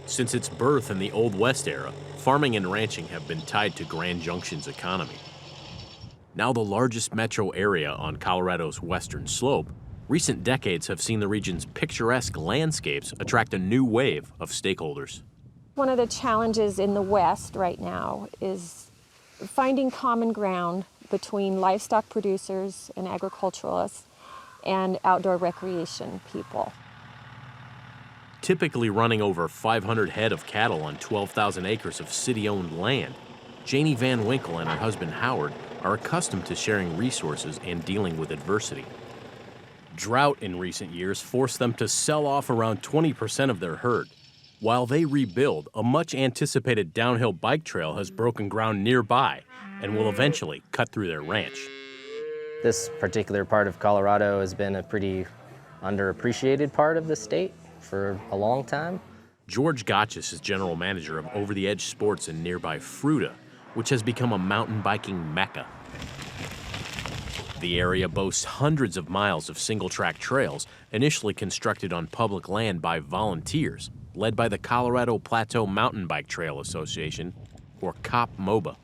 Since its birth in the Old West era, farming and ranching have been tied to Grand Junction's economy. Now the largest metro area on Colorado's western slope, recent decades have seen the region's picturesque landscapes attract a new wave of stakeholders. One of the challenges in the West right now is finding common ground between livestock producers and agriculturalists and outdoor recreation people. Typically running over 500 head of cattle on 12,000 acres of city-owned land, Janie Van Winkle and her husband Howard are accustomed to sharing resources and dealing with adversity. Drought in recent years forced them to sell off around 20% of their herd. While they rebuild, a much-anticipated downhill bike trail has broken ground nearby and will eventually cut through their ranch. This particular part of Colorado has been a pretty underappreciated part of the state for a long time. George Gotchis is general manager of Over the Edge Sports in nearby Fruita, which has become a mountain biking mecca. The area boasts hundreds of miles of single-track trails initially constructed on public land by volunteers, led by the Colorado Plateau Mountain Bike Trail Association, or COP-MOBA.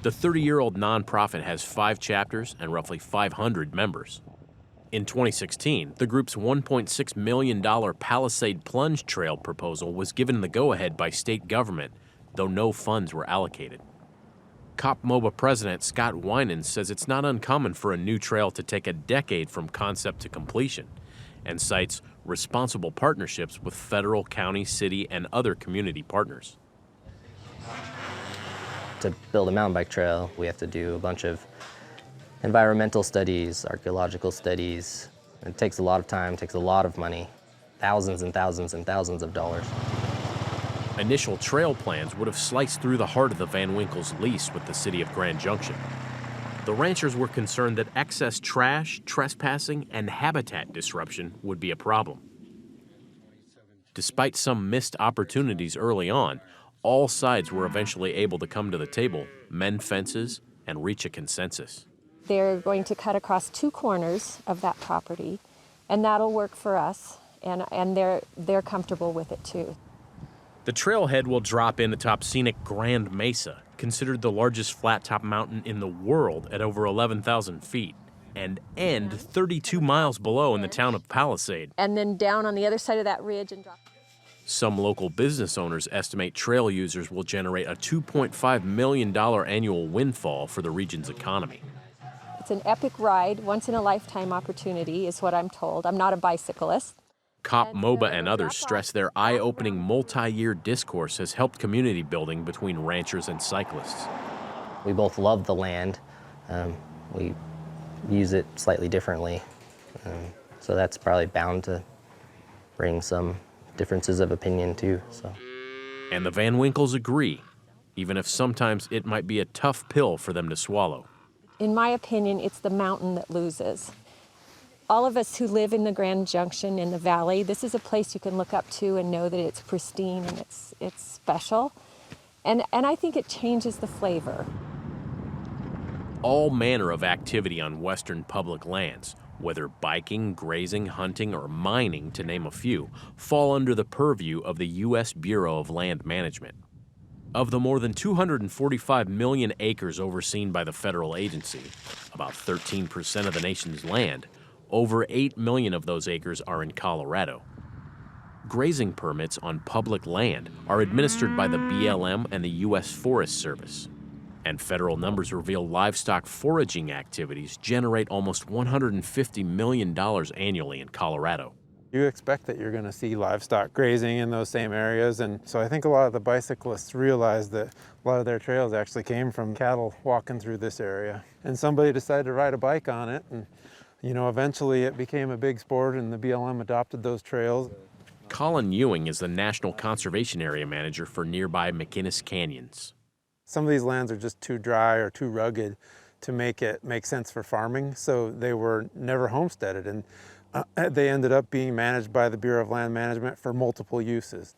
The 30-year-old nonprofit has 5 chapters and roughly 500 members. In 2016, the group's $1.6 million Palisade Plunge Trail proposal was given the go-ahead by state government, though no funds were allocated. COP-MOBA president Scott Winan says it's not uncommon for a new trail to take a decade from concept to completion, and cites responsible partnerships with federal, county, city, and other community partners. To build a mountain bike trail, we have to do a bunch of environmental studies, archaeological studies. It takes a lot of time, takes a lot of money, thousands and thousands and thousands of dollars. Initial trail plans would have sliced through the heart of the Van Winkles' lease with the city of Grand Junction. The ranchers were concerned that excess trash, trespassing, and habitat disruption would be a problem. Despite some missed opportunities early on, all sides were eventually able to come to the table, mend fences, and reach a consensus. They're going to cut across 2 corners of that property, and that'll work for us, and they're comfortable with it too. The trailhead will drop in atop scenic Grand Mesa, considered the largest flat-top mountain in the world at over 11,000 feet, and end 32 miles below in the town of Palisade. And then down on the other side of that ridge and drop. Some local business owners estimate trail users will generate a $2.5 million annual windfall for the region's economy. It's an epic ride, once-in-a-lifetime opportunity is what I'm told. I'm not a bicyclist. COP-MOBA and others stress their eye-opening multi-year discourse has helped community building between ranchers and cyclists. We both love the land. We use it slightly differently. So that's probably bound to bring some differences of opinion too. And the Van Winkles agree, even if sometimes it might be a tough pill for them to swallow. In my opinion, it's the mountain that loses. All of us who live in the Grand Junction in the valley, this is a place you can look up to and know that it's pristine and it's special. And I think it changes the flavor. All manner of activity on western public lands, whether biking, grazing, hunting, or mining, to name a few, fall under the purview of the U.S. Bureau of Land Management. Of the more than 245 million acres overseen by the federal agency, about 13% of the nation's land, over 8 million of those acres are in Colorado. Grazing permits on public land are administered by the BLM and the U.S. Forest Service. And federal numbers reveal livestock foraging activities generate almost $150 million annually in Colorado. You expect that you're going to see livestock grazing in those same areas, and so I think a lot of the bicyclists realize that a lot of their trails actually came from cattle walking through this area. And somebody decided to ride a bike on it, and eventually it became a big sport and the BLM adopted those trails. Colin Ewing is the National Conservation Area Manager for nearby McInnes Canyons. Some of these lands are just too dry or too rugged to make it make sense for farming, so they were never homesteaded, and they ended up being managed by the Bureau of Land Management for multiple uses.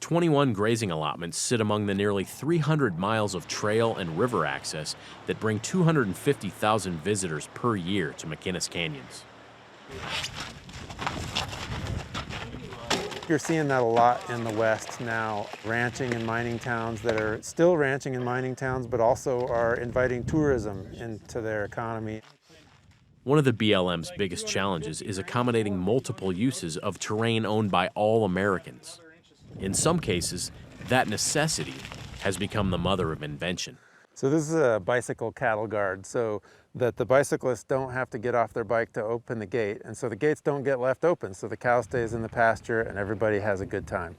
21 grazing allotments sit among the nearly 300 miles of trail and river access that bring 250,000 visitors per year to McInnes Canyons. You're seeing that a lot in the West now, ranching and mining towns that are still ranching and mining towns, but also are inviting tourism into their economy. One of the BLM's biggest challenges is accommodating multiple uses of terrain owned by all Americans. In some cases, that necessity has become the mother of invention. So this is a bicycle cattle guard, so that the bicyclists don't have to get off their bike to open the gate, and so the gates don't get left open, so the cow stays in the pasture and everybody has a good time.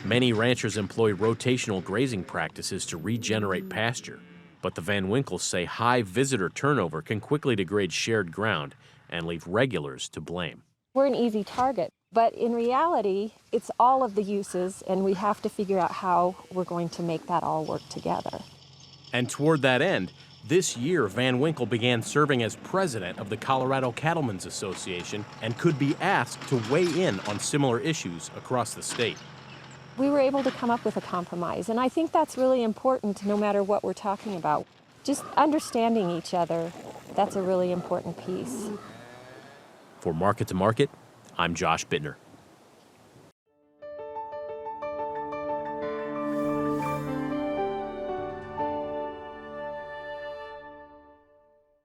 Many ranchers employ rotational grazing practices to regenerate pasture, but the Van Winkels say high visitor turnover can quickly degrade shared ground and leave regulars to blame. We're an easy target, but in reality, it's all of the uses, and we have to figure out how we're going to make that all work together. And toward that end, this year Van Winkle began serving as president of the Colorado Cattlemen's Association and could be asked to weigh in on similar issues across the state. We were able to come up with a compromise, and I think that's really important no matter what we're talking about. Just understanding each other, that's a really important piece. For Market to Market, I'm Josh Bittner.